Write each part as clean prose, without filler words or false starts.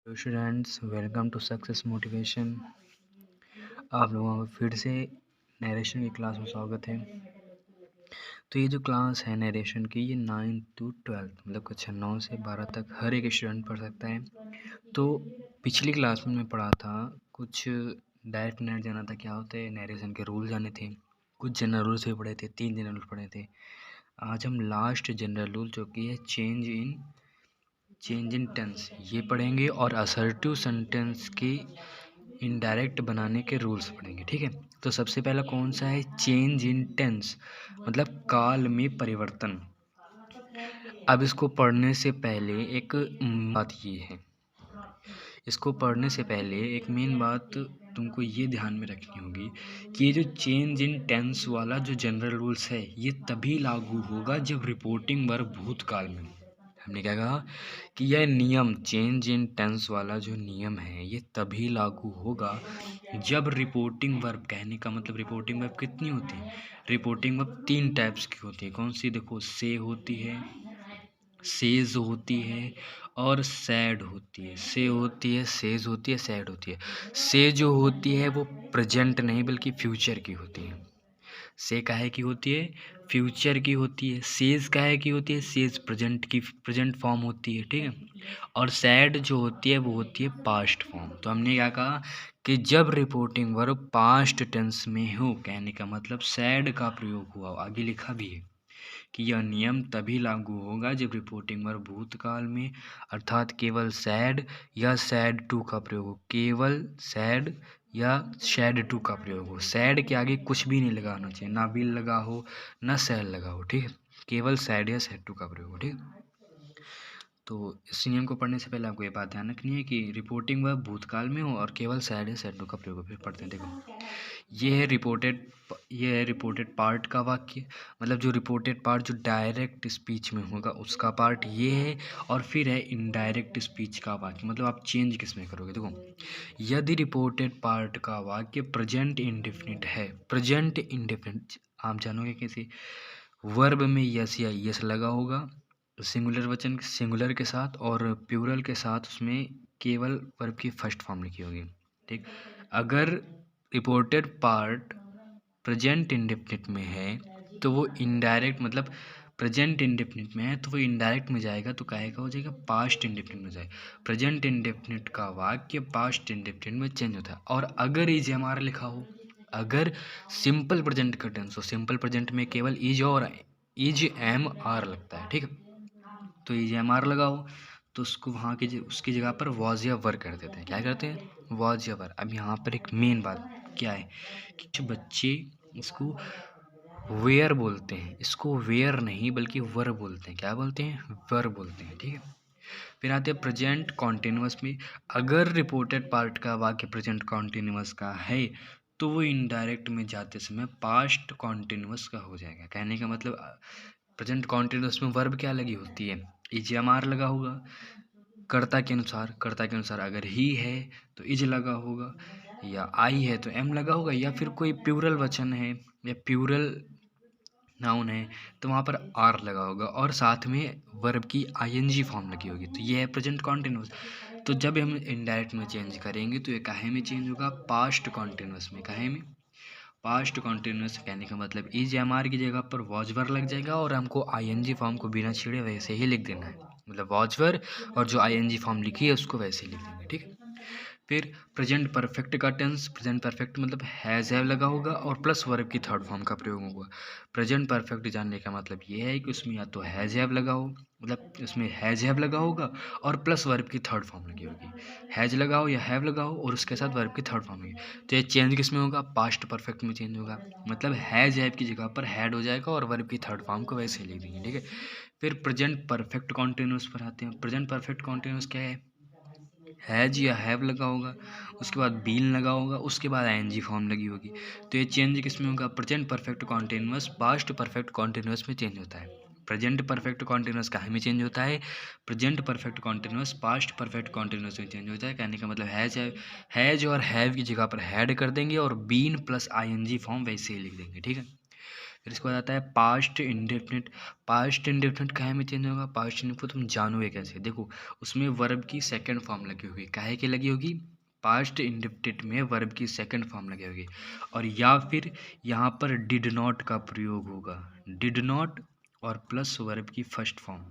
Hello students, welcome to success motivation. आप लोगों का फिर से नरेशन की क्लास में स्वागत है। तो ये जो क्लास है नरेशन की, ये 9 to 12 मतलब कक्षा 9 से 12 तक हर एक स्टूडेंट पढ़ सकता है। तो पिछली क्लास में मैं पढ़ा था कुछ डायरेक्ट नेट जाना था, क्या होता है नरेशन के रूल जाने थे, कुछ जनरल रूल्स भी पढ़े थे, 3 जनरल रूल पढ़े थे। आज हम लास्ट जनरल रूल जो कि है चेंज इन टेंस ये पढ़ेंगे और असर्टिव सेंटेंस की इनडायरेक्ट बनाने के रूल्स पढ़ेंगे। ठीक है, तो सबसे पहला कौन सा है? चेंज इन टेंस मतलब काल में परिवर्तन। अब इसको पढ़ने से पहले एक बात ये है, इसको पढ़ने से पहले एक मेन बात तुमको ये ध्यान में रखनी होगी कि ये जो चेंज इन टेंस वाला जो जनरल रूल्स है ये तभी लागू होगा जब रिपोर्टिंग वर्ब भूतकाल में। हमने क्या कहा कि यह नियम चेंज इन टेंस वाला जो नियम है ये तभी लागू होगा जब रिपोर्टिंग वर्ब, कहने का मतलब रिपोर्टिंग वर्ब कितनी होती है? रिपोर्टिंग वर्ब 3 टाइप्स की होती है। कौन सी? देखो, से होती है, सेज होती है और सैड होती है। से होती है, सेज होती है, सैड होती है। से जो होती है वो प्रेजेंट नहीं बल्कि फ्यूचर की होती है। से काहे की होती है? फ्यूचर की होती है। सेज काहे की होती है? सेज प्रेजेंट की, प्रेजेंट फॉर्म होती है। ठीक है, और सैड जो होती है वो होती है पास्ट फॉर्म। तो हमने क्या कहा कि जब रिपोर्टिंग वर्ब पास्ट टेंस में हो, कहने का मतलब सैड का प्रयोग हुआ, आगे लिखा भी है कि यह नियम तभी लागू होगा जब रिपोर्टिंग वर्ब भूतकाल में अर्थात केवल सैड या सैड टू का प्रयोग हो। केवल सैड या सैड टू का प्रयोग हो। सैड के आगे कुछ भी नहीं लगाना चाहिए, ना विल लगा हो ना सैड लगा हो। ठीक है, केवल सैड या सैड टू का प्रयोग हो। ठीक है, तो इस नियम को पढ़ने से पहले आपको ये बात ध्यान रखनी है कि रिपोर्टिंग वर्ब भूतकाल में हो और केवल सैड या सैड टू का प्रयोग हो। फिर पढ़ते हैं, देखो ये है रिपोर्टेड पार्ट का वाक्य, मतलब जो रिपोर्टेड पार्ट जो डायरेक्ट स्पीच में होगा उसका पार्ट ये है। और फिर है इनडायरेक्ट स्पीच का वाक्य, मतलब आप चेंज किस में करोगे। देखो, यदि रिपोर्टेड पार्ट का वाक्य प्रेजेंट इंडेफिनिट है, प्रेजेंट इंडेफिनिट आप जानोगे कैसे? वर्ब में यस या यस लगा होगा, सिंगुलर वचन सिंगुलर के साथ, और प्लूरल के साथ उसमें केवल वर्ब की फर्स्ट फॉर्म लिखी होगी। ठीक, अगर रिपोर्टेड पार्ट प्रेजेंट इंडेफिनिट में है तो वो इनडायरेक्ट, मतलब प्रेजेंट इंडेफिनिट में है तो वो इनडायरेक्ट में जाएगा, तो काहे का हो जाएगा? पास्ट इंडेफिनिट में जाएगा। प्रेजेंट इंडेफिनिट का वाक्य पास्ट इंडेफिनिट में चेंज होता है। और अगर इज एम आर लिखा हो, अगर सिंपल प्रेजेंट का टेंस हो, सिंपल प्रेजेंट में केवल इज और इज एम आर लगता है। ठीक है, तो इज एम आर लगाओ तो उसको वहाँ की उसकी जगह पर वॉज या वर कर देते हैं। क्या करते हैं? वॉज या वर। अब यहाँ पर एक मेन बात क्या है कि कुछ बच्चे इसको वेयर बोलते हैं, इसको वेयर नहीं बल्कि वर बोलते हैं। क्या बोलते हैं? वर बोलते हैं। ठीक है, फिर आते हैं प्रेजेंट कॉन्टिन्यूअस में। अगर रिपोर्टेड पार्ट का वाक्य प्रेजेंट कॉन्टिन्यूअस का है तो वो इनडायरेक्ट में जाते समय पास्ट कॉन्टिन्यूअस का हो जाएगा। कहने का मतलब प्रेजेंट कॉन्टिन्यूअस में वर्ब क्या लगी होती है? इज एम आर लगा होगा। कर्ता के अनुसार, कर्ता के अनुसार अगर ही है तो इज लगा होगा, या आई है तो एम लगा होगा, या फिर कोई प्लूरल वचन है या प्लूरल नाउन है तो वहाँ पर आर लगा होगा, और साथ में वर्ब की आईएनजी फॉर्म लगी होगी। तो ये है प्रेजेंट कॉन्टिन्यूअस। तो जब हम इनडायरेक्ट में चेंज करेंगे तो ये काहे में चेंज होगा? पास्ट कॉन्टिन्यूअस में। काहे में? Past continuous. कहने का मतलब इज एम आर की जगह पर वॉज वर लग जाएगा और हमको आईएनजी फॉर्म को बिना छेड़े वैसे ही लिख देना है, मतलब वॉज वर और जो आईएनजी फॉर्म लिखी है उसको वैसे ही लिख देंगे। ठीक है, फिर प्रेजेंट परफेक्ट का टेंस, प्रेजेंट परफेक्ट मतलब हैज़ हैव लगा होगा और प्लस वर्ब की थर्ड फॉर्म का प्रयोग होगा। प्रेजेंट परफेक्ट जानने का मतलब ये है कि उसमें या तो हैज़ हैव लगा हो, मतलब उसमें हैज़ हैव लगा होगा और प्लस वर्ब की थर्ड फॉर्म लगी होगी। हैज़ लगा हो या हैव लगा हो और उसके साथ वर्ब की थर्ड फॉर्म लगी, तो ये चेंज किस में होगा? पास्ट परफेक्ट में चेंज होगा, मतलब हैज़ हैव की जगह पर हैड हो जाएगा और वर्ब की थर्ड फॉर्म को वैसे ही लिख देंगे। ठीक है, फिर प्रेजेंट परफेक्ट कॉन्टिन्यूअस पर आते हैं। प्रेजेंट परफेक्ट कॉन्टिन्यूअस क्या है? हैज या हैव लगा होगा, उसके बाद बीन लगा होगा, उसके बाद आईएनजी फॉर्म लगी होगी। तो ये चेंज किस में होगा? Present perfect continuous past perfect continuous में चेंज होता है। प्रेजेंट परफेक्ट कॉन्टिन्यूअस काहे में चेंज होता है? Present perfect continuous past perfect continuous में चेंज होता है। कहने का मतलब हैज और हैव की जगह पर हैड कर देंगे और बीन प्लस आईएनजी फॉर्म वैसे ही लिख देंगे। ठीक है, फिर इसके बाद आता है पास्ट इंडेफिनिट। पास्ट इंडेफिनिट काहे में चेंज होगा? पास्ट इंडेफिनिट तुम जानोगे कैसे? देखो उसमें वर्ब की सेकंड फॉर्म लगी होगी। काहे की लगी होगी? पास्ट इंडेफिनिट में वर्ब की सेकंड फॉर्म लगी होगी। और या फिर यहाँ पर डिड नॉट का प्रयोग होगा। डिड नॉट और प्लस वर्ब की first form.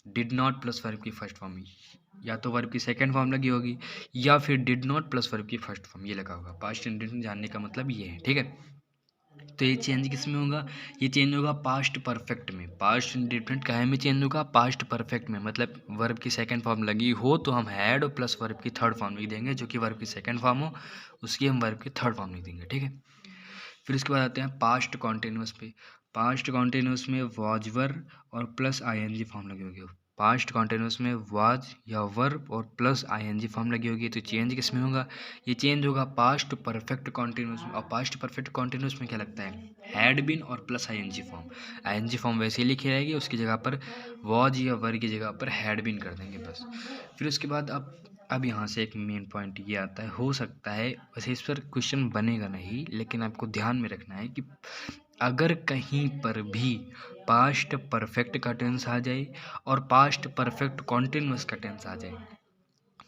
Did not plus verb की फर्स्ट फॉर्म, या तो वर्ब की सेकंड फॉर्म लगी होगी या फिर डिड नॉट प्लस वर्ब की फर्स्ट फॉर्म ये लगा होगा। पास्ट इंडेफिनिट जानने का मतलब ये है, ठीक है। तो ये चेंज किस में होगा? ये चेंज होगा पास्ट परफेक्ट में। पास्ट इंडेफिनिट काहे में चेंज होगा? पास्ट परफेक्ट में। मतलब वर्ब की सेकंड फॉर्म लगी हो तो हम हैड और प्लस वर्ब की थर्ड फॉर्म लिख देंगे, जो कि वर्ब की सेकंड फॉर्म हो उसकी हम वर्ब की थर्ड फॉर्म लिख देंगे, ठीक है। फिर उसके बाद आते हैं पास्ट कॉन्टिन्यूस पे। पास्ट कॉन्टिन्यूस में वाज वर और प्लस आईएनजी फॉर्म लगी होगी। पास्ट कॉन्टिन्यूस में वाज या वर्ब और प्लस आईएनजी फॉर्म लगी होगी। तो चेंज किस में होगा? ये चेंज होगा पास्ट परफेक्ट कॉन्टिन्यूस में। और पास्ट परफेक्ट कॉन्टिन्यूस में क्या लगता है? हैड बीन और plus ING form. ING form वैसे ही लिखी रहेगी, उसकी जगह पर वाज या वर की जगह पर हैड बीन कर देंगे बस। फिर उसके बाद अब यहाँ से एक मेन पॉइंट ये आता है, हो सकता है वैसे इस पर क्वेश्चन बनेगा नहीं, लेकिन आपको ध्यान में रखना है कि अगर कहीं पर भी पास्ट परफेक्ट का टेंस आ जाए और पास्ट परफेक्ट कॉन्टिन्यूस का टेंस आ जाए,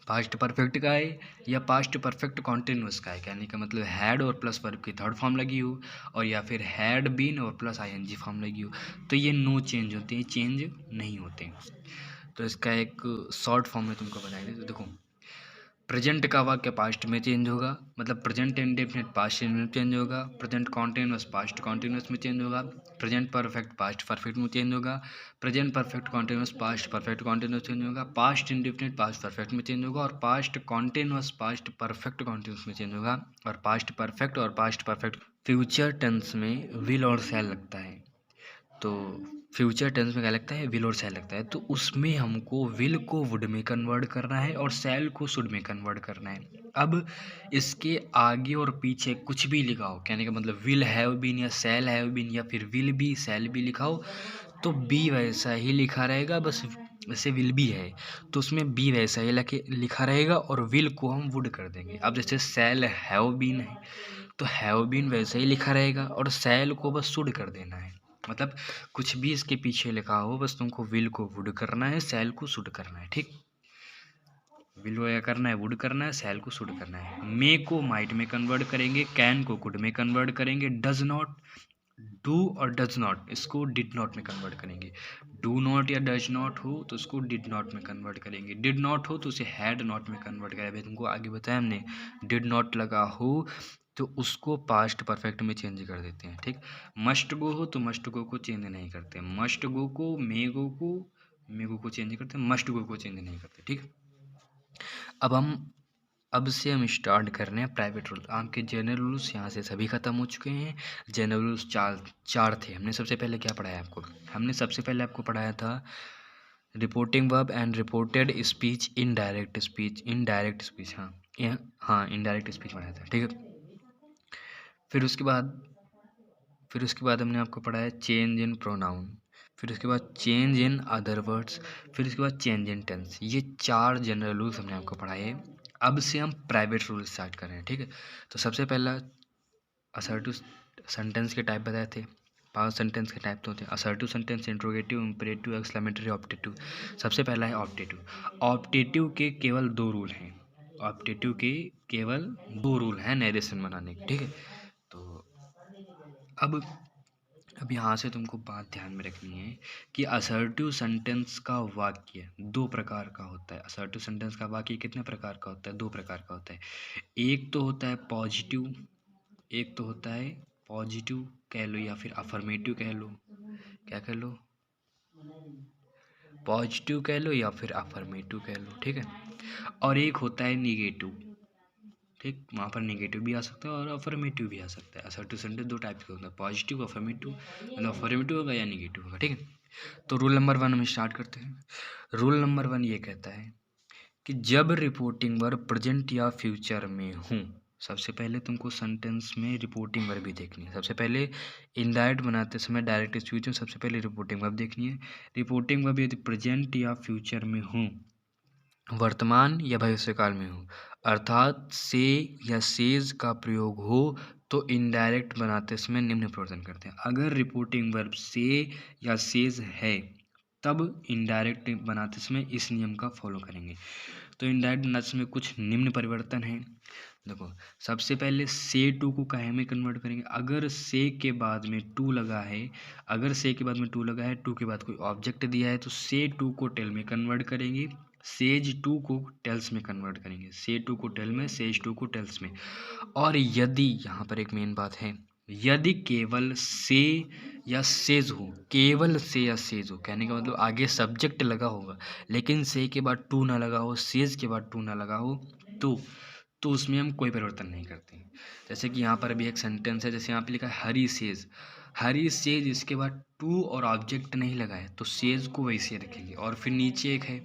पास्ट परफेक्ट का है या पास्ट परफेक्ट कॉन्टिन्यूस का है, कहने का मतलब हैड और प्लस वर्ब की थर्ड फॉर्म लगी हो और या फिर हैड बीन और प्लस आईएनजी फॉर्म लगी हो, तो ये नो चेंज होते हैं, चेंज नहीं होते। तो इसका एक शॉर्ट फॉर्म में तुमको बताया दे। तो देखो प्रेजेंट का वाक्य पास्ट में चेंज होगा, मतलब प्रेजेंट इंडेफिनिट पास्ट में चेंज होगा। प्रेजेंट कॉन्टिन्यूस पास्ट कॉन्टिन्यूस में चेंज होगा। प्रेजेंट परफेक्ट पास्ट परफेक्ट में चेंज होगा। Present perfect continuous past perfect continuous change होगा। पास्ट इंडेफिनिट पास्ट परफेक्ट में चेंज होगा। और past continuous past perfect continuous में चेंज होगा। और पास्ट परफेक्ट और पास्ट परफेक्ट फ्यूचर टेंस में विल और शैल लगता है। तो फ्यूचर टेंस में क्या लगता है? विल और शैल लगता है। तो उसमें हमको विल को वुड में कन्वर्ट करना है और शैल को शुड में कन्वर्ट करना है। अब इसके आगे और पीछे कुछ भी लिखा हो, कहने का मतलब विल हैव बीन या शैल हैव बीन या फिर विल बी शैल बी लिखा हो, तो बी वैसा ही लिखा रहेगा। बस जैसे विल बी है तो उसमें बी वैसा ही लिखा रहेगा और विल को हम वुड कर देंगे। अब जैसे शैल हैव बीन है तो हैव बीन वैसे ही लिखा रहेगा और शैल को बस शुड कर देना है। मतलब कुछ भी इसके पीछे लिखा हो, बस तुमको विल को वुड करना है, शैल को शुड करना है, ठीक। विल को क्या करना है? वुड करना है, शैल को शुड करना है। मे को माइट में कन्वर्ट करेंगे, कैन को कुड में कन्वर्ट करेंगे, डज नॉट, डू और डज नॉट इसको डिड नॉट में कन्वर्ट करेंगे। डू नॉट या डज नॉट हो तो उसको डिड नॉट में कन्वर्ट करेंगे। डिड नॉट हो तो उसे हैड नॉट में कन्वर्ट करेंगे। तुमको आगे बताया हमने, डिड नॉट लगा हो तो उसको पास्ट परफेक्ट में चेंज कर देते हैं, ठीक। मस्ट गो हो तो मस्ट गो को चेंज नहीं करते। मस्ट गो को मे गो को चेंज करते, मस्ट गो को चेंज नहीं करते, ठीक। अब से हम स्टार्ट कर रहे हैं प्राइवेट रूल। आपके जनरल रूल्स यहाँ से सभी खत्म हो चुके हैं। जनरल रूल्स चार थे। हमने सबसे पहले क्या पढ़ाया आपको? हमने सबसे पहले आपको पढ़ाया था reporting verb and reported speech, indirect speech, indirect speech, हाँ इनडायरेक्ट स्पीच पढ़ाया था, ठीक है। फिर उसके बाद हमने आपको पढ़ाया चेंज इन प्रोनाउन। फिर उसके बाद चेंज इन अदर वर्ड्स। फिर उसके बाद चेंज इन टेंस। ये 4 जनरल रूल्स हमने आपको पढ़ाए। अब से हम प्राइवेट रूल स्टार्ट कर रहे हैं, ठीक है। तो सबसे पहला असर्टिव सेंटेंस के टाइप बताए थे। 5 सेंटेंस के टाइप तो होते हैं assertive sentence, interrogative, imperative, exclamatory, optative. सबसे पहला है ऑप्टेटिव। ऑप्टेटिव के केवल 2 रूल हैं। ऑप्टेटिव के केवल 2 रूल हैं नरेशन बनाने के, ठीक है। तो अब यहाँ से तुमको बात ध्यान में रखनी है कि असर्टिव सेंटेंस का वाक्य 2 प्रकार का होता है। असर्टिव सेंटेंस का वाक्य कितने प्रकार का होता है? 2 प्रकार का होता है। एक तो होता है पॉजिटिव, एक तो होता है पॉजिटिव कह लो या फिर अफर्मेटिव कह लो। क्या कह लो? पॉजिटिव कह लो या फिर अफर्मेटिव कह लो, ठीक है। और एक होता है निगेटिव, ठीक। वहाँ पर नेगेटिव भी आ सकता है और अफर्मेटिव भी आ सकता है। असर्टिव सेंटेंस 2 टाइप के होता है, पॉजिटिव अफर्मेटिव। मतलब अफर्मेटिव होगा या नेगेटिव होगा, ठीक है। तो रूल नंबर 1 हम स्टार्ट करते हैं। रूल नंबर 1 ये कहता है कि जब रिपोर्टिंग वर्ब प्रेजेंट या फ्यूचर में हूँ, सबसे पहले तुमको सेंटेंस में रिपोर्टिंग वर्ब भी देखनी है। सबसे पहले इनडायरेक्ट बनाते समय डायरेक्ट स्पीच में सबसे पहले रिपोर्टिंग वर्ब देखनी है। रिपोर्टिंग वर्ब यदि प्रेजेंट या फ्यूचर में हूँ, वर्तमान या भविष्यकाल में हो, अर्थात से या सेज का प्रयोग हो, तो इनडायरेक्ट बनाते समय निम्न परिवर्तन करते हैं। अगर रिपोर्टिंग वर्ब से या सेज है तब इनडायरेक्ट बनाते समय इस नियम का फॉलो करेंगे। तो इनडायरेक्ट बनाते समय कुछ निम्न परिवर्तन है। देखो, सबसे पहले से टू को काहे में कन्वर्ट करेंगे। अगर से के बाद में टू लगा है, अगर से के बाद में टू लगा है, टू के बाद कोई ऑब्जेक्ट दिया है, तो से टू को टेल में कन्वर्ट करेंगे, सेज टू को टेल्स में कन्वर्ट करेंगे। से टू को टेल में, सेज टू को टेल्स में। और यदि, यहाँ पर एक मेन बात है, यदि केवल से या सेज हो, केवल से या सेज हो, कहने का मतलब आगे सब्जेक्ट लगा होगा लेकिन से के बाद टू ना लगा हो, सेज के बाद टू ना लगा हो, तो उसमें हम कोई परिवर्तन नहीं करते हैं। जैसे कि यहाँ पर अभी एक सेंटेंस है, जैसे यहाँ पे लिखा है हरी सेज, हरी सेज, इसके बाद टू और ऑब्जेक्ट नहीं लगा है तो सेज को वैसे रखेंगे। और फिर नीचे एक है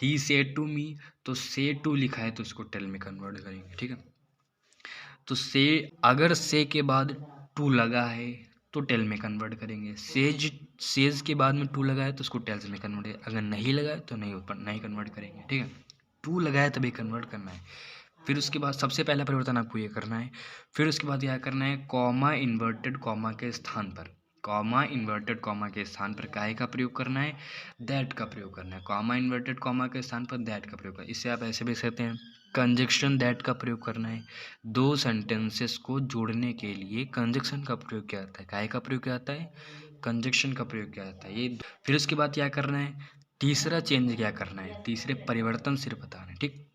ही सेड टू मी, तो से टू लिखा है तो उसको टेल में कन्वर्ट करेंगे। ठीक है, तो से, अगर से के बाद टू लगा है तो टेल में कन्वर्ट करेंगे, सेज के बाद में टू लगा है तो उसको टेल्स में कन्वर्ट करेंगे, अगर नहीं लगा है तो नहीं कन्वर्ट करेंगे। ठीक है, टू लगा है तभी कन्वर्ट करना है। फिर उसके बाद सबसे पहला परिवर्तन आपको ये करना है। फिर उसके बाद क्या करना है, कॉमा इन्वर्टेड कॉमा के स्थान पर, कॉमा इन्वर्टेड कॉमा के स्थान पर काहे का प्रयोग करना है, दैट का प्रयोग करना है। कॉमा इन्वर्टेड कॉमा के स्थान पर दैट का प्रयोग करना है। इससे आप ऐसे भी कहते हैं कंजक्शन दैट का प्रयोग करना है। दो सेंटेंसेस को जोड़ने के लिए कंजक्शन का प्रयोग किया जाता है। काहे का प्रयोग किया जाता है, कंजक्शन का प्रयोग किया जाता है। ये फिर उसके बाद क्या करना है, तीसरा चेंज क्या करना है, तीसरे परिवर्तन सिर्फ बताना है। ठीक,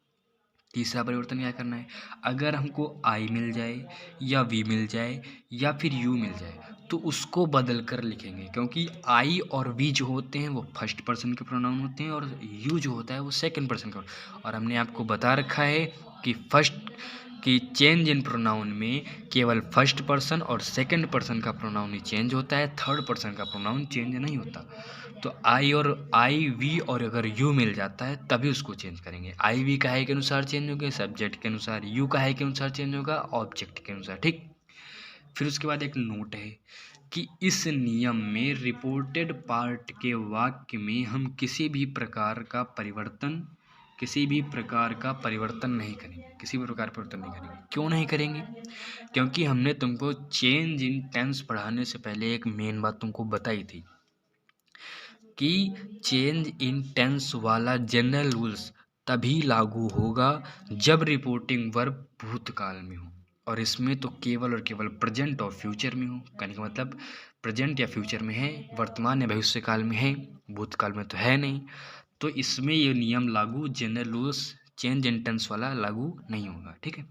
तीसरा परिवर्तन क्या करना है, अगर हमको आई मिल जाए या वी मिल जाए या फिर यू मिल जाए तो उसको बदल कर लिखेंगे, क्योंकि आई और वी जो होते हैं वो फर्स्ट पर्सन के प्रोनाउन होते हैं और यू जो होता है वो सेकंड पर्सन का। और हमने आपको बता रखा है कि चेंज इन प्रोनाउन में केवल फर्स्ट पर्सन और सेकंड पर्सन का प्रोनाउन ही चेंज होता है, थर्ड पर्सन का प्रोनाउन चेंज नहीं होता। तो आई वी और अगर यू मिल जाता है तभी उसको चेंज करेंगे। आई वी काहे के अनुसार चेंज होगा, सब्जेक्ट के अनुसार, यू काहे के अनुसार चेंज होगा, ऑब्जेक्ट के अनुसार। ठीक, फिर उसके बाद एक नोट है कि इस नियम में रिपोर्टेड पार्ट के वाक्य में हम किसी भी प्रकार का परिवर्तन नहीं करेंगे, किसी भी प्रकार परिवर्तन नहीं करेंगे। क्यों नहीं करेंगे, क्योंकि हमने तुमको चेंज इन टेंस पढ़ाने से पहले एक मेन बात तुमको बताई थी कि चेंज इन टेंस वाला जनरल रूल्स तभी लागू होगा जब रिपोर्टिंग वर्ब भूतकाल में हो, और इसमें तो केवल और केवल प्रेजेंट और फ्यूचर में हो। कहने का मतलब प्रेजेंट या फ्यूचर में है, वर्तमान या भविष्य काल में है, भूतकाल में तो है नहीं। तो इसमें ये नियम लागू, general rules change in tense वाला लागू नहीं होगा। ठीक है,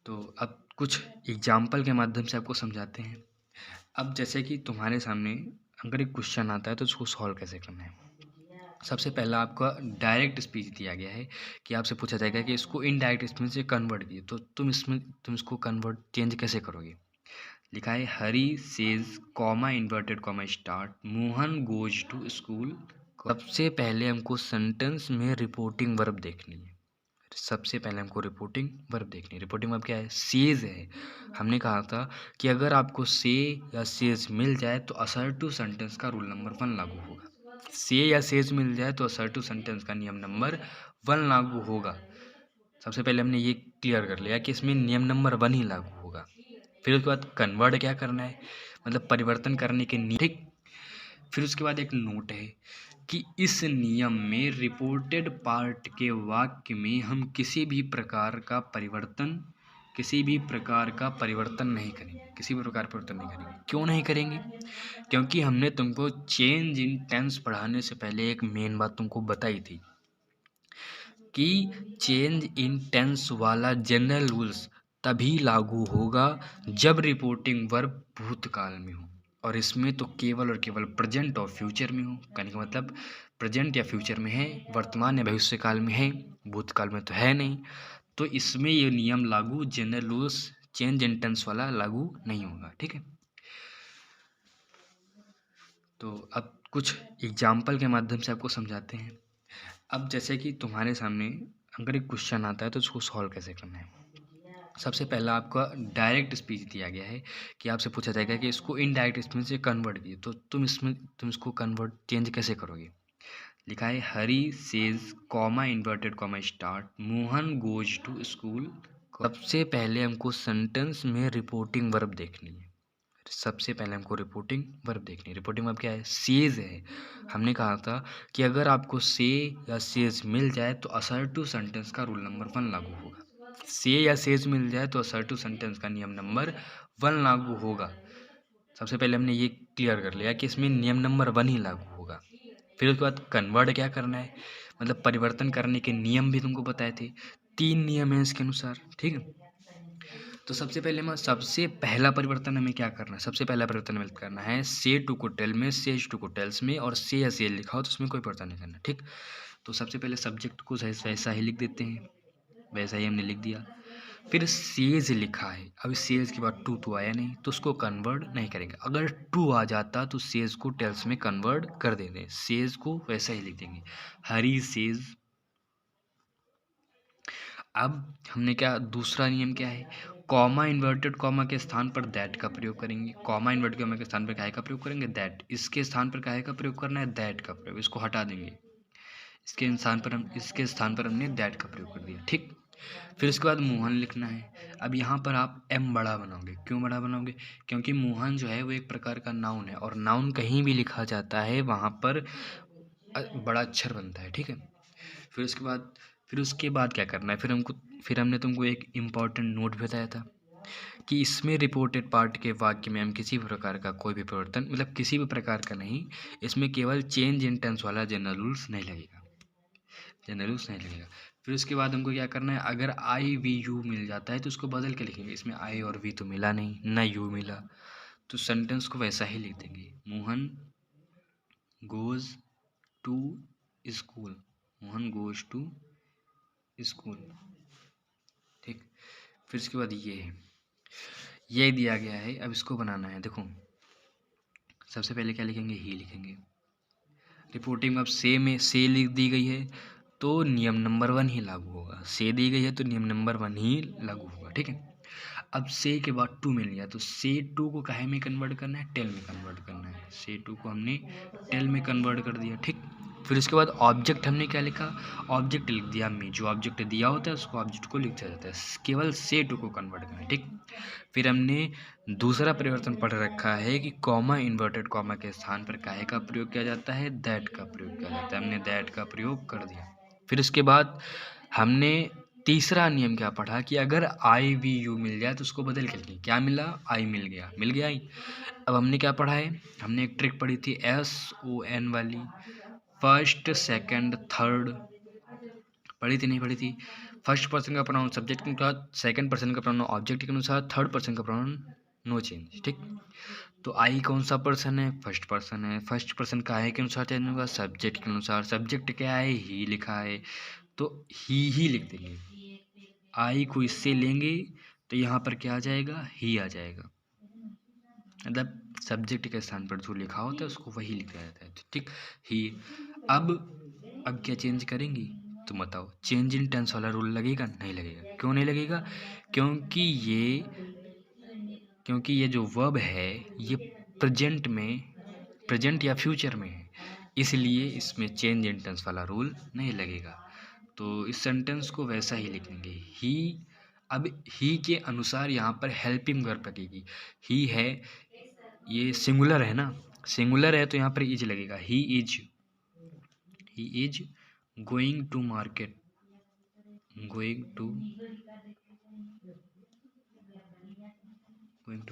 तो अब कुछ एग्जाम्पल के माध्यम से आपको समझाते हैं। अब जैसे कि तुम्हारे सामने अगर एक क्वेश्चन आता है तो उसको सॉल्व कैसे करना है। सबसे पहला आपका डायरेक्ट स्पीच दिया गया है कि आपसे पूछा जाएगा कि इसको इनडायरेक्ट स्पीच से कन्वर्ट कीजिए, तो तुम इसको कन्वर्ट चेंज कैसे करोगे। लिखा है Hari says comma inverted comma start Mohan goes to school. सबसे पहले हमको सेंटेंस में रिपोर्टिंग वर्ब देखनी है। सबसे पहले हमको रिपोर्टिंग वर्ब देखनी है। रिपोर्टिंग वर्ब क्या है, सेज है। हमने कहा था कि अगर आपको से या सेज मिल जाए तो असर्टिव सेंटेंस का रूल नंबर 1 लागू होगा। से या सेज मिल जाए तो असर्टिव सेंटेंस का नियम नंबर 1 लागू होगा। सबसे पहले हमने ये क्लियर कर लिया कि इसमें नियम नंबर 1 ही लागू होगा। फिर उसके बाद कन्वर्ट क्या करना है, मतलब परिवर्तन करने के नियम। ठीक, फिर उसके बाद एक नोट है कि इस नियम में रिपोर्टेड पार्ट के वाक्य में हम किसी भी प्रकार का परिवर्तन नहीं करेंगे, किसी भी प्रकार परिवर्तन नहीं करेंगे। क्यों नहीं करेंगे, क्योंकि हमने तुमको चेंज इन टेंस पढ़ाने से पहले एक मेन बात तुमको बताई थी कि चेंज इन टेंस वाला जनरल रूल्स तभी लागू होगा जब रिपोर्टिंग वर्ब भूतकाल में हो, और इसमें तो केवल और केवल प्रेजेंट और फ्यूचर में हो। कहने का मतलब प्रेजेंट या फ्यूचर में है, वर्तमान या भविष्य काल में है, भूतकाल में तो है नहीं। तो इसमें ये नियम लागू, general rules change in tense वाला लागू नहीं होगा। ठीक है, तो अब कुछ एग्जाम्पल के माध्यम से आपको समझाते हैं। अब जैसे कि तुम्हारे सामने अगर एक क्वेश्चन आता है तो उसको सॉल्व कैसे करना है। सबसे पहला आपका डायरेक्ट स्पीच दिया गया है कि आपसे पूछा जाएगा कि इसको इनडायरेक्ट स्पीच से कन्वर्ट कीजिए, तो तुम इसको कन्वर्ट चेंज कैसे करोगे। लिखा है Hari says comma inverted comma start Mohan goes to school सबसे पहले हमको सेंटेंस में रिपोर्टिंग वर्ब देखनी है। सबसे पहले हमको रिपोर्टिंग वर्ब देखनी है। रिपोर्टिंग वर्ब क्या है? सेज है। हमने कहा था कि अगर आपको से या सेज मिल जाए तो असर्टिव सेंटेंस का रूल नंबर 1 लागू होगा। से या सेज मिल जाए तो असर्टिव सेंटेंस का नियम नंबर 1 लागू होगा। सबसे पहले हमने ये क्लियर कर लिया कि इसमें नियम नंबर 1 ही लागू होगा। फिर उसके बाद कन्वर्ट क्या करना है, मतलब परिवर्तन करने के नियम भी तुमको बताए थे। 3 नियम हैं इसके अनुसार, ठीक है। तो सबसे पहला परिवर्तन हमें क्या करना है? सबसे पहला परिवर्तन हमें करना है से टू को टेल में, सेज टू को टेल्स में, और से या सेज लिखा हो तो उसमें कोई परिवर्तन नहीं करना, ठीक। तो सबसे पहले सब्जेक्ट को वैसा ही लिख देते हैं, वैसा ही हमने लिख दिया। फिर सेज लिखा है, अभी सेज के बाद टू आया नहीं तो उसको कन्वर्ट नहीं करेंगे। अगर टू आ जाता तो सेज को टेल्स में कन्वर्ट कर देंगे, सेज को वैसा ही लिख देंगे, हरी सेज। अब हमने क्या, दूसरा नियम क्या है? कॉमा इन्वर्टेड कॉमा के स्थान पर दैट का प्रयोग करेंगे। कॉमा इन्वर्टेड कॉमा के स्थान पर काहे का प्रयोग करेंगे? दैट। इसके स्थान पर काहे का प्रयोग करना है? दैट का प्रयोग। इसको हटा देंगे, इसके स्थान पर हमने दैट का प्रयोग कर दिया, ठीक। फिर उसके बाद मोहन लिखना है। अब यहाँ पर आप एम बड़ा बनाओगे। क्यों बड़ा बनाओगे? क्योंकि मोहन जो है वो एक प्रकार का नाउन है, और नाउन कहीं भी लिखा जाता है वहाँ पर बड़ा अक्षर बनता है, ठीक है। फिर उसके बाद क्या करना है? फिर हमने तुमको एक इम्पॉर्टेंट नोट बताया था कि इसमें रिपोर्टेड पार्ट के वाक्य में हम किसी भी प्रकार का कोई भी परिवर्तन, मतलब किसी भी प्रकार का नहीं, इसमें केवल चेंज इन टेंस वाला जनरल रूल्स नहीं लगेगा। फिर उसके बाद हमको क्या करना है? अगर आई वी यू मिल जाता है तो उसको बदल के लिखेंगे। इसमें आई और वी तो मिला नहीं, ना यू मिला, तो सेंटेंस को वैसा ही लिख देंगे, Mohan goes to school, Mohan goes to school, ठीक। फिर इसके बाद ये दिया गया है। अब इसको बनाना है। देखो सबसे पहले क्या लिखेंगे? ही लिखेंगे। रिपोर्टिंग में अब से लिख दी गई है तो नियम नंबर 1 ही लागू होगा। से दी गई है तो नियम नंबर 1 ही लागू होगा, ठीक है। अब से के बाद टू मिल गया तो से टू को काहे में कन्वर्ट करना है? टेल में कन्वर्ट करना है। से टू को हमने टेल में कन्वर्ट कर दिया, ठीक। फिर उसके बाद ऑब्जेक्ट हमने क्या लिखा? ऑब्जेक्ट लिख दिया मी। जो ऑब्जेक्ट दिया होता है उसको ऑब्जेक्ट को लिख दिया जाता है, केवल से टू को कन्वर्ट करना है, ठीक। फिर हमने दूसरा परिवर्तन पढ़ रखा है कि कॉमा इन्वर्टेड कॉमा के स्थान पर काहे का प्रयोग किया जाता है? दैट का प्रयोग किया जाता है। हमने दैट का प्रयोग कर दिया। फिर उसके बाद हमने तीसरा नियम क्या पढ़ा कि अगर आई वी यू मिल जाए तो उसको बदल के लिखें। क्या मिला? आई मिल गया आई। अब हमने क्या पढ़ा है? हमने एक ट्रिक पढ़ी थी SON वाली, फर्स्ट सेकंड थर्ड, पढ़ी थी नहीं पढ़ी थी? फर्स्ट पर्सन का प्रोनाउन सब्जेक्ट के अनुसार, सेकंड पर्सन का प्रोनाउन ऑब्जेक्ट के अनुसार, थर्ड पर्सन का प्रोनाउन नो चेंज, ठीक। तो आई कौन सा पर्सन है? फर्स्ट पर्सन है। फर्स्ट पर्सन का है के अनुसार चेंज होगा? सब्जेक्ट के अनुसार। सब्जेक्ट क्या है? ही लिखा है तो ही लिख देंगे। आई को इससे लेंगे तो यहाँ पर क्या आ जाएगा? ही आ जाएगा। मतलब सब्जेक्ट के स्थान पर जो लिखा होता है उसको वही लिखा जाता है, ठीक। ही। अब क्या चेंज करेंगी? तुम बताओ। चेंज इन टेंस वाला रूल लगेगा? नहीं लगेगा। क्यों नहीं लगेगा? क्योंकि ये जो वर्ब है ये प्रेजेंट या फ्यूचर में है, इसलिए इसमें चेंज इन टेंस वाला रूल नहीं लगेगा। तो इस सेंटेंस को वैसा ही लिखेंगे, ही। अब ही के अनुसार यहाँ पर हेल्पिंग वर्ब लगेगी। ही है, ये सिंगुलर है ना, सिंगुलर है तो यहाँ पर इज लगेगा। He is going to market, going to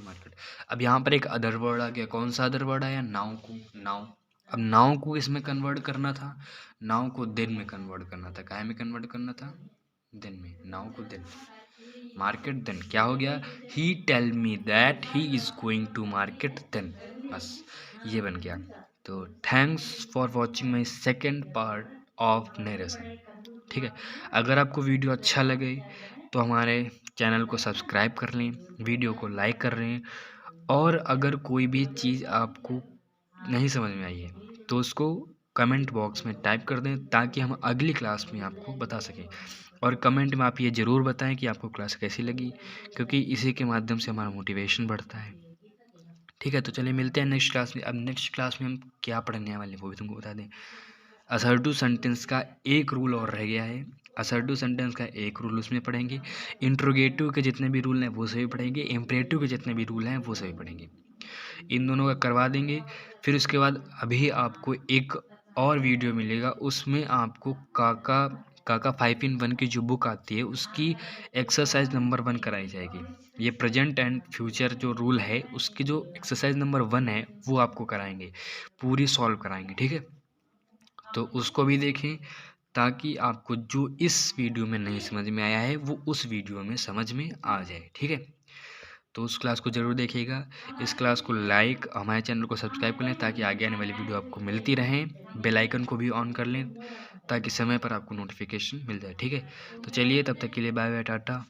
market. अब यहाँ पर एक अदर वर्ड आ गया। कौन सा अदर वर्ड आया? नाउ को, नाउ। अब नाउ को इसमें कन्वर्ट करना था, नाउ को देन में कन्वर्ट करना था। काहे में कन्वर्ट करना था? देन में। नाउ को देन, मार्केट देन। क्या हो गया? He tell me that he is going to market then, बस ये बन गया। तो thanks for watching my second part of narration, ठीक है। अगर आपको वीडियो अच्छा लगे तो हमारे चैनल को सब्सक्राइब कर लें, वीडियो को लाइक कर लें, और अगर कोई भी चीज़ आपको नहीं समझ में आई है तो उसको कमेंट बॉक्स में टाइप कर दें ताकि हम अगली क्लास में आपको बता सकें। और कमेंट में आप ये ज़रूर बताएं कि आपको क्लास कैसी लगी, क्योंकि इसी के माध्यम से हमारा मोटिवेशन बढ़ता है, ठीक है। तो चलिए मिलते हैं नेक्स्ट क्लास में। अब नेक्स्ट क्लास में हम क्या पढ़ने वाले हैं वो भी तुमको बता दें। असर्टिव सेंटेंस का एक रूल और रह गया है असर्टिव सेंटेंस का एक रूल उसमें पढ़ेंगे, इंट्रोगेटिव के जितने भी रूल हैं वो सभी पढ़ेंगे, इम्परेटिव के जितने भी रूल हैं वो सभी पढ़ेंगे। इन दोनों का करवा देंगे। फिर उसके बाद अभी आपको एक और वीडियो मिलेगा, उसमें आपको काका काका 5 in 1 की जो बुक आती है उसकी एक्सरसाइज नंबर 1 कराई जाएगी। ये प्रेजेंट एंड फ्यूचर जो रूल है उसकी जो एक्सरसाइज नंबर 1 है वो आपको कराएंगे, पूरी सॉल्व कराएंगे, ठीक है। तो उसको भी देखें ताकि आपको जो इस वीडियो में नहीं समझ में आया है वो उस वीडियो में समझ में आ जाए, ठीक है। तो उस क्लास को ज़रूर देखिएगा। इस क्लास को लाइक, हमारे चैनल को सब्सक्राइब कर लें ताकि आगे आने वाली वीडियो आपको मिलती रहें। बेल आइकन को भी ऑन कर लें ताकि समय पर आपको नोटिफिकेशन मिल जाए, ठीक है। तो चलिए तब तक के लिए बाय बाय, टाटा।